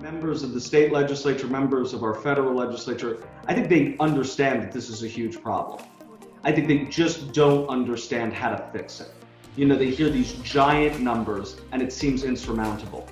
Members of the state legislature, members of our federal legislature, I think they understand that this is a huge problem. I think they just don't understand how to fix it. You know, they hear these giant numbers and it seems insurmountable.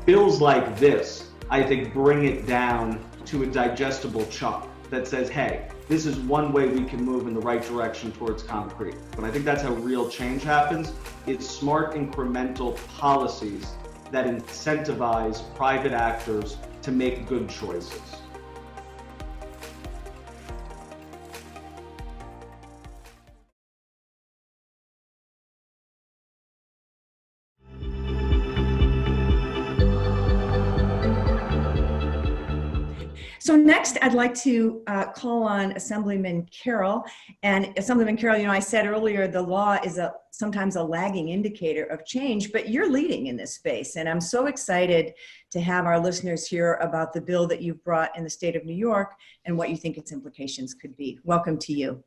Bills like this, I think, bring it down to a digestible chunk that says, hey, this is one way we can move in the right direction towards concrete. But I think that's how real change happens. It's smart incremental policies that incentivize private actors to make good choices. So next, I'd like to call on Assemblyman Carroll. And Assemblyman Carroll, you know, I said earlier, the law is sometimes a lagging indicator of change, but you're leading in this space. And I'm so excited to have our listeners hear about the bill that you've brought in the state of New York and what you think its implications could be. Welcome to you.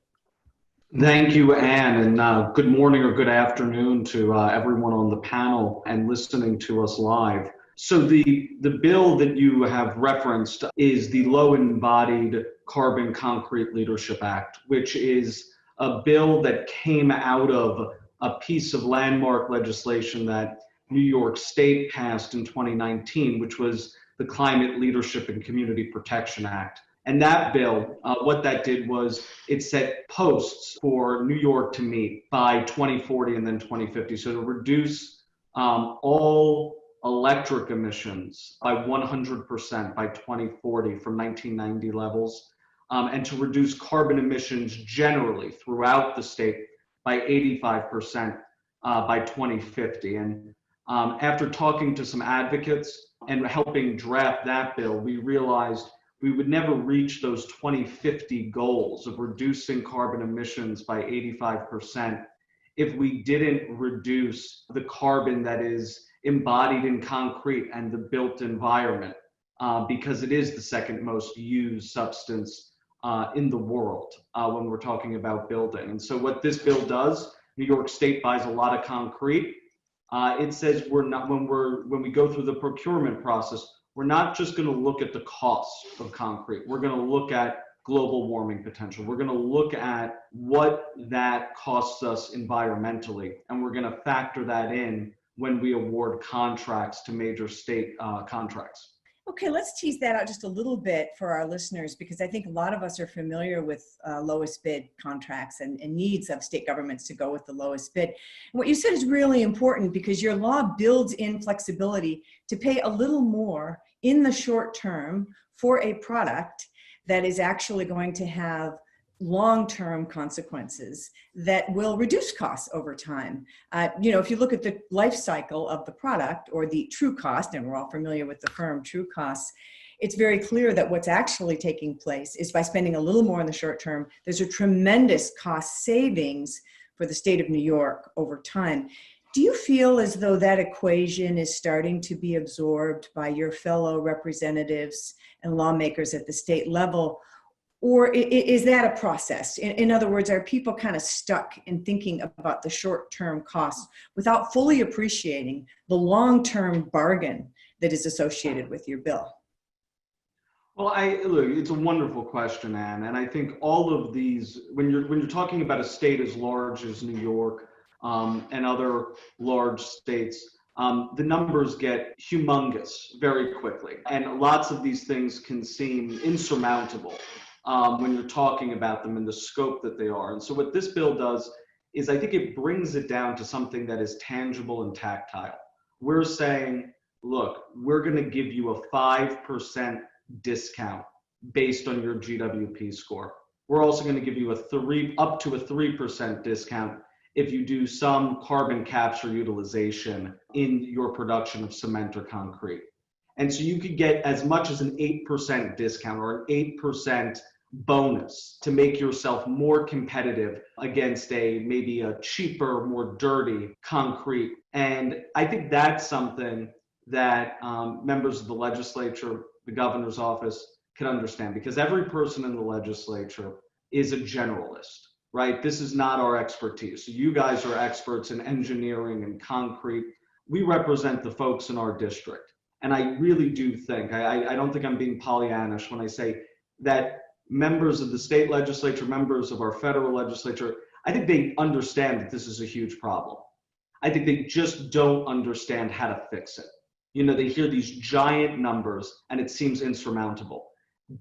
Thank you, Anne, and good morning or good afternoon to everyone on the panel and listening to us live. So the bill that you have referenced is the Low Embodied Carbon Concrete Leadership Act, which is a bill that came out of a piece of landmark legislation that New York State passed in 2019, which was the Climate Leadership and Community Protection Act. And that bill, what that did was it set posts for New York to meet by 2040 and then 2050. So to reduce all electric emissions by 100% by 2040 from 1990 levels, and to reduce carbon emissions generally throughout the state by 85% by 2050. And after talking to some advocates and helping draft that bill, we realized we would never reach those 2050 goals of reducing carbon emissions by 85% if we didn't reduce the carbon that is embodied in concrete and the built environment, because it is the second most used substance in the world when we're talking about building. And so what this bill does, New York State buys a lot of concrete. It says when we go through the procurement process, we're not just going to look at the costs of concrete. We're going to look at global warming potential. We're going to look at what that costs us environmentally, and we're going to factor that in when we award contracts to major state contracts. Okay, let's tease that out just a little bit for our listeners, because I think a lot of us are familiar with lowest bid contracts and needs of state governments to go with the lowest bid. And what you said is really important, because your law builds in flexibility to pay a little more in the short term for a product that is actually going to have long-term consequences that will reduce costs over time. You know, if you look at the life cycle of the product, or the true cost, and we're all familiar with the firm true costs, it's very clear that what's actually taking place is by spending a little more in the short term, there's a tremendous cost savings for the state of New York over time. Do you feel as though that equation is starting to be absorbed by your fellow representatives and lawmakers at the state level? Or is that a process? In other words, are people kind of stuck in thinking about the short-term costs without fully appreciating the long-term bargain that is associated with your bill? Well, look, it's a wonderful question, Anne, and I think all of these, when you're talking about a state as large as New York and other large states, the numbers get humongous very quickly, and lots of these things can seem insurmountable when you're talking about them and the scope that they are. And so what this bill does is, I think it brings it down to something that is tangible and tactile. We're saying, look, we're going to give you a 5% discount based on your GWP score. We're also going to give you up to a 3% discount if you do some carbon capture utilization in your production of cement or concrete. And so you could get as much as an 8% discount or an 8% bonus to make yourself more competitive against maybe a cheaper, more dirty concrete. And I think that's something that members of the legislature, the governor's office, can understand, because every person in the legislature is a generalist, right? This is not our expertise. So you guys are experts in engineering and concrete. We represent the folks in our district. And I really do think, I don't think I'm being Pollyannish when I say that members of the state legislature, members of our federal legislature, I think they understand that this is a huge problem. I think they just don't understand how to fix it. You know, they hear these giant numbers and it seems insurmountable.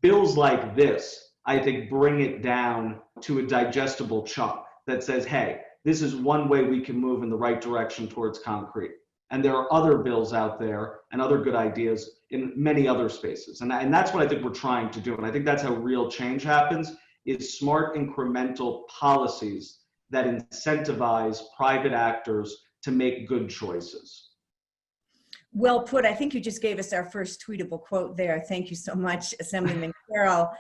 Bills like this, I think, bring it down to a digestible chunk that says, hey, this is one way we can move in the right direction towards concrete. And there are other bills out there and other good ideas in many other spaces. And that's what I think we're trying to do. And I think that's how real change happens, is smart incremental policies that incentivize private actors to make good choices. Well put. I think you just gave us our first tweetable quote there. Thank you so much, Assemblyman Carroll.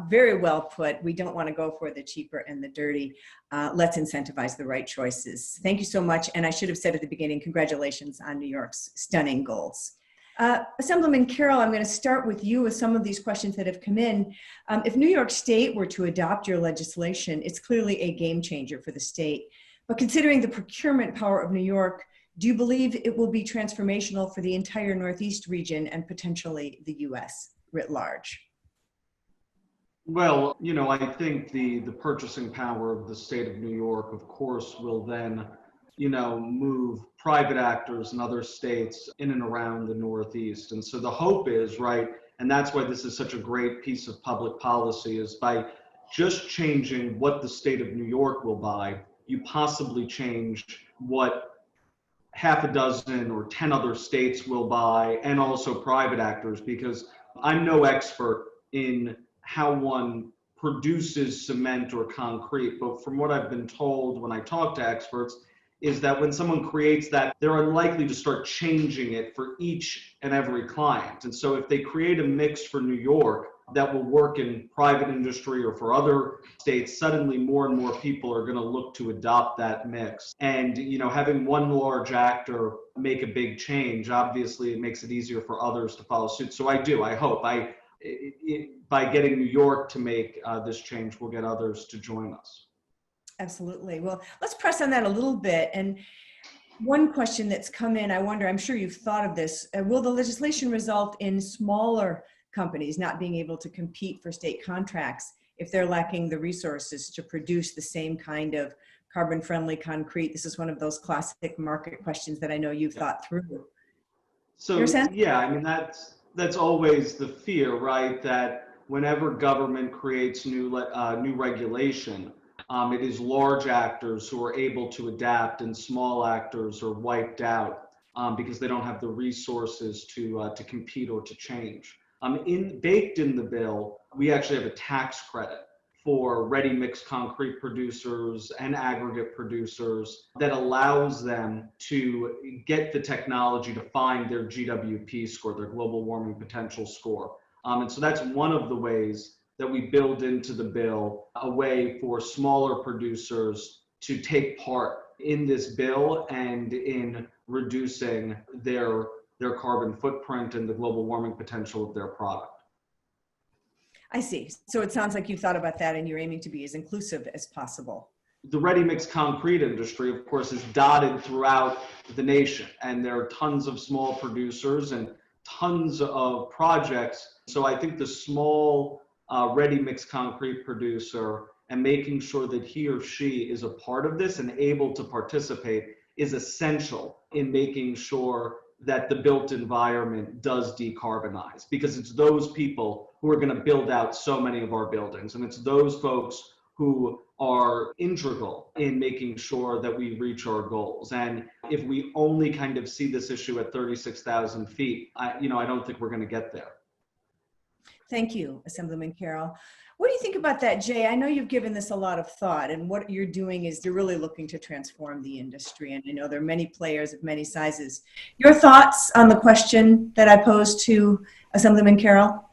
Very well put. We don't want to go for the cheaper and the dirty. Let's incentivize the right choices. Thank you so much. And I should have said at the beginning, congratulations on New York's stunning goals. Assemblyman Carroll, I'm going to start with you with some of these questions that have come in. If New York State were to adopt your legislation, it's clearly a game changer for the state. But considering the procurement power of New York, do you believe it will be transformational for the entire Northeast region and potentially the U.S. writ large? Well, you know, I think the purchasing power of the state of New York, of course, will then, you know, move private actors in other states in and around the Northeast. And so the hope is, right, and that's why this is such a great piece of public policy, is by just changing what the state of New York will buy, you possibly change what half a dozen or 10 other states will buy, and also private actors, because I'm no expert in how one produces cement or concrete, but from what I've been told when I talk to experts, is that when someone creates that, they're unlikely to start changing it for each and every client. And so if they create a mix for New York that will work in private industry or for other states, suddenly more and more people are going to look to adopt that mix. And, you know, having one large actor make a big change, obviously it makes it easier for others to follow suit. So I hope by getting New York to make this change, we'll get others to join us. Absolutely. Well, let's press on that a little bit. And one question that's come in, I wonder, I'm sure you've thought of this, will the legislation result in smaller companies not being able to compete for state contracts if they're lacking the resources to produce the same kind of carbon-friendly concrete? This is one of those classic market questions that I know you've thought through. So, yeah, I mean, that's always the fear, right? That whenever government creates new regulation, it is large actors who are able to adapt, and small actors are wiped out because they don't have the resources to compete or to change. Baked in the bill, we actually have a tax credit for ready-mix concrete producers and aggregate producers that allows them to get the technology to find their GWP score, their global warming potential score. And so that's one of the ways that we build into the bill a way for smaller producers to take part in this bill and in reducing their carbon footprint and the global warming potential of their product. I see. So it sounds like you've thought about that and you're aiming to be as inclusive as possible. The ready-mix concrete industry, of course, is dotted throughout the nation, and there are tons of small producers and tons of projects. So I think the small ready-mix concrete producer and making sure that he or she is a part of this and able to participate is essential in making sure that the built environment does decarbonize, because it's those people who are going to build out so many of our buildings. And it's those folks who are integral in making sure that we reach our goals. And if we only kind of see this issue at 36,000 feet, I don't think we're going to get there. Thank you, Assemblyman Carroll. What do you think about that, Jay? I know you've given this a lot of thought, and what you're doing is you're really looking to transform the industry. And I know there are many players of many sizes. Your thoughts on the question that I posed to Assemblyman Carroll?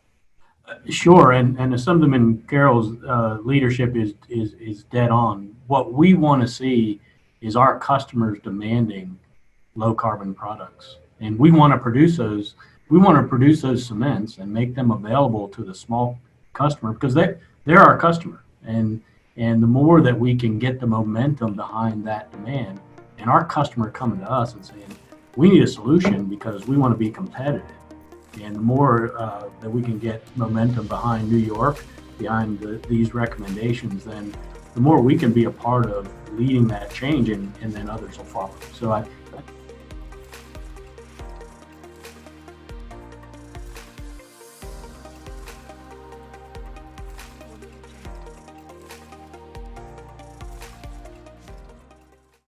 Sure, and Assemblyman Carroll's leadership is dead on. What we want to see is our customers demanding low carbon products, and we want to produce those. We want to produce those cements and make them available to the small customer, because they're our customer, and the more that we can get the momentum behind that demand, and our customer coming to us and saying, we need a solution because we want to be competitive, And the more that we can get momentum behind New York, behind these recommendations, then the more we can be a part of leading that change, and then others will follow. So